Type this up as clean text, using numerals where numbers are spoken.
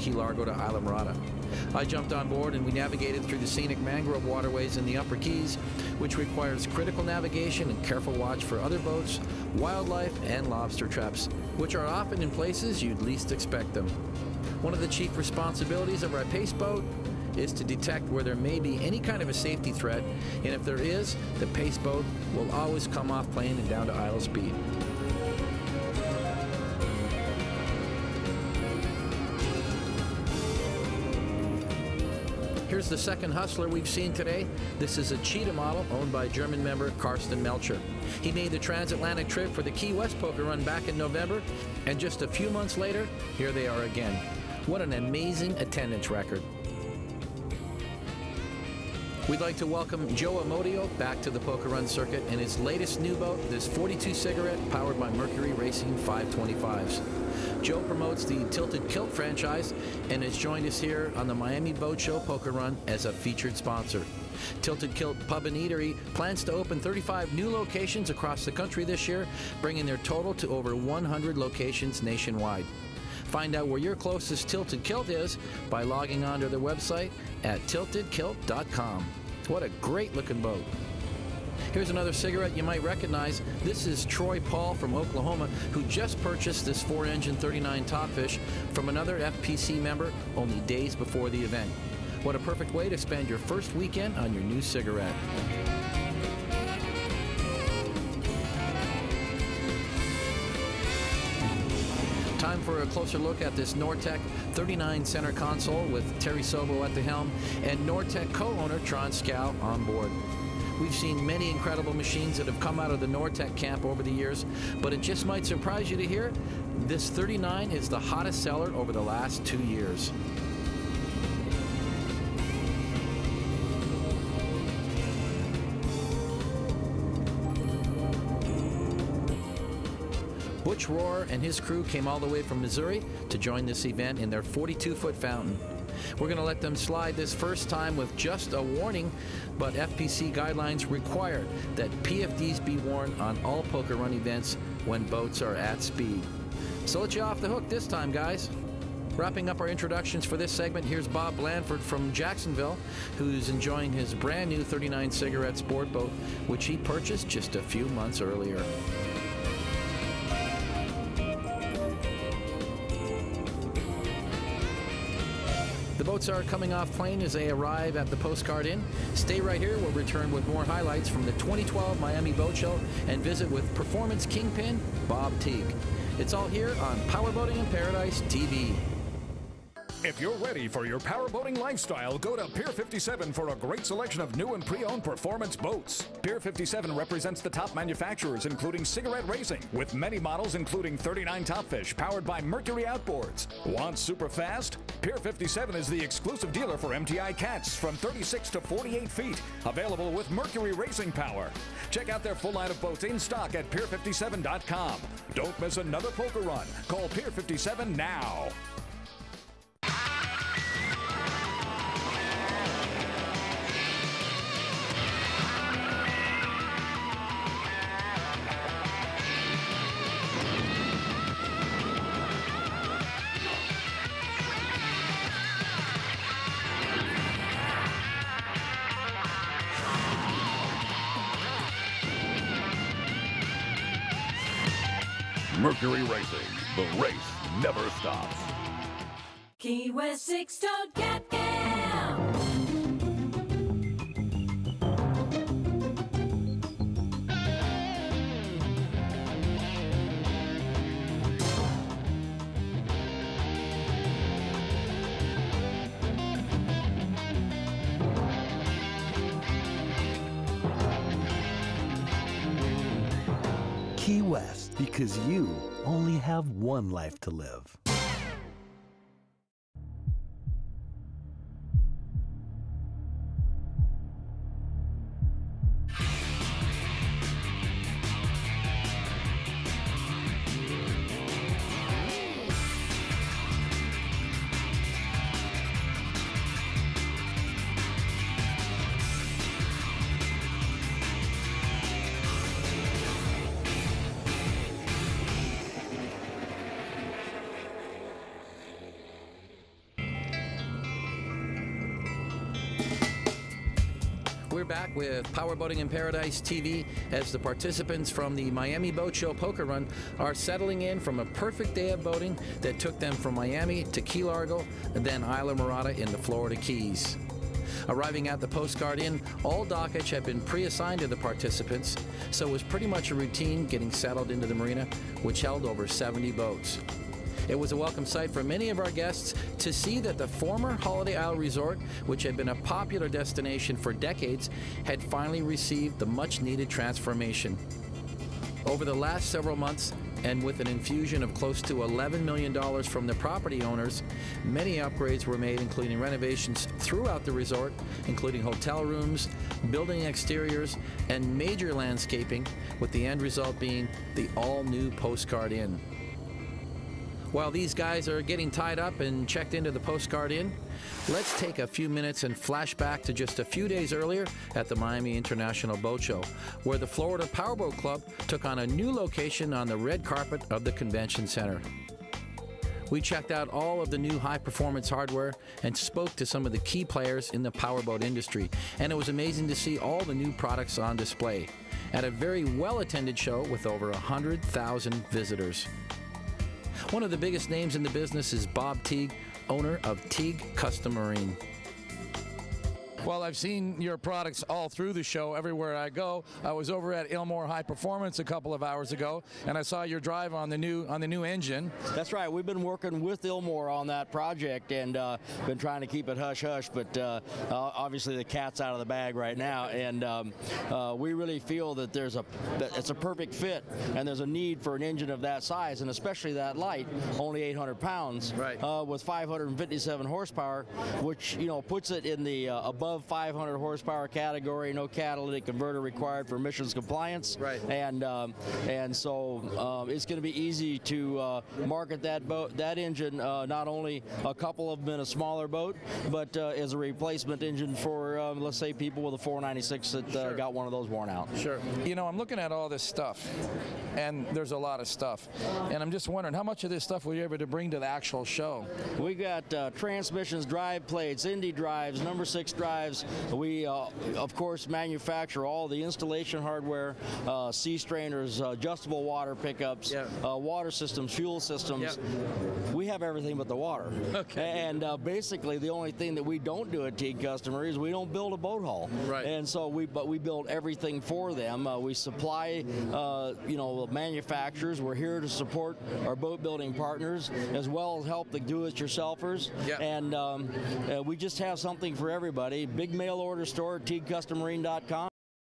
Key Largo to Islamorada. I jumped on board and we navigated through the scenic mangrove waterways in the Upper Keys, which requires critical navigation and careful watch for other boats, wildlife, and lobster traps, which are often in places you'd least expect them. One of the chief responsibilities of our pace boat is to detect where there may be any kind of a safety threat, and if there is, the pace boat will always come off plane and down to idle speed. Here's the second hustler we've seen today. This is a Cheetah model owned by German member Carsten Melcher. He made the transatlantic trip for the Key West Poker Run back in November, and just a few months later, here they are again. What an amazing attendance record. We'd like to welcome Joe Amodio back to the Poker Run circuit in his latest new boat, this 42 cigarette powered by Mercury Racing 525s. Joe promotes the Tilted Kilt franchise and has joined us here on the Miami Boat Show Poker Run as a featured sponsor. Tilted Kilt Pub and Eatery plans to open 35 new locations across the country this year, bringing their total to over 100 locations nationwide. Find out where your closest Tilted Kilt is by logging on to their website at tiltedkilt.com. What a great looking boat. Here's another cigarette you might recognize. This is Troy Paul from Oklahoma, who just purchased this 4-engine 39 Topfish from another FPC member only days before the event. What a perfect way to spend your first weekend on your new cigarette. Time for a closer look at this Nortec 39 center console with Terry Sobo at the helm and Nortec co-owner Tron Scow on board. We've seen many incredible machines that have come out of the Nortec camp over the years, but it just might surprise you to hear this 39 is the hottest seller over the last 2 years. Butch Rohr and his crew came all the way from Missouri to join this event in their 42-foot fountain. We're going to let them slide this first time with just a warning, but FPC guidelines require that PFDs be worn on all Poker Run events when boats are at speed. So let you off the hook this time, guys. Wrapping up our introductions for this segment, here's Bob Blanford from Jacksonville, who's enjoying his brand new 39 cigarette sport boat, which he purchased just a few months earlier. The boats are coming off plane as they arrive at the Postcard Inn. Stay right here. We'll return with more highlights from the 2012 Miami Boat Show and visit with performance kingpin Bob Teague. It's all here on Powerboating in Paradise TV. If you're ready for your powerboating lifestyle, go to Pier 57 for a great selection of new and pre-owned performance boats. Pier 57 represents the top manufacturers, including cigarette racing, with many models including 39 Topfish powered by Mercury outboards. Want super fast? Pier 57 is the exclusive dealer for MTI cats from 36 to 48 feet, available with Mercury racing power. Check out their full line of boats in stock at pier57.com. Don't miss another Poker Run. Call Pier 57 now. Mercury Racing, the race never stops. Key West 6 don't get down. Key West, because you only have one life to live. we're back with Powerboating in Paradise TV as the participants from the Miami Boat Show Poker Run are settling in from a perfect day of boating that took them from Miami to Key Largo and then Isla Mirada in the Florida Keys. Arriving at the Postcard Inn, all dockage had been pre-assigned to the participants, so it was pretty much a routine getting settled into the marina, which held over 70 boats. It was a welcome sight for many of our guests to see that the former Holiday Isle Resort, which had been a popular destination for decades, had finally received the much-needed transformation. Over the last several months, and with an infusion of close to $11 million from the property owners, many upgrades were made, including renovations throughout the resort, including hotel rooms, building exteriors, and major landscaping, with the end result being the all-new Postcard Inn. While these guys are getting tied up and checked into the Postcard Inn, let's take a few minutes and flash back to just a few days earlier at the Miami International Boat Show, where the Florida Powerboat Club took on a new location on the red carpet of the convention center. We checked out all of the new high-performance hardware and spoke to some of the key players in the powerboat industry, and it was amazing to see all the new products on display at a very well-attended show with over 100,000 visitors. One of the biggest names in the business is Bob Teague, owner of Teague Custom Marine. Well, I've seen your products all through the show, everywhere I go. I was over at Ilmore High Performance a couple of hours ago, and I saw your drive on the new engine. That's right. We've been working with Ilmore on that project and been trying to keep it hush-hush, but obviously the cat's out of the bag right now, and we really feel that it's a perfect fit, and there's a need for an engine of that size, and especially that light, only 800 pounds, right. With 557 horsepower, which puts it in the above 500 horsepower category, no catalytic converter required for emissions compliance. Right. And so it's going to be easy to market that engine, not only a couple of them in a smaller boat, but as a replacement engine for, let's say, people with a 496 that Sure. got one of those worn out. Sure. I'm looking at all this stuff, and there's a lot of stuff. And I'm just wondering, how much of this stuff were you able to bring to the actual show? We got transmissions, drive plates, Indy drives, number 6 drives. We, of course, manufacture all the installation hardware, sea strainers, adjustable water pickups, Yeah. Water systems, fuel systems. Yeah. We have everything but the water. Okay. And basically, the only thing that we don't do at Teague Customer is we don't build a boat hull. Right. And so we build everything for them. We supply, manufacturers. We're here to support our boat building partners as well as help the do-it-yourselfers. Yeah. And we just have something for everybody. Big mail order store at TeagueCustomMarine.com.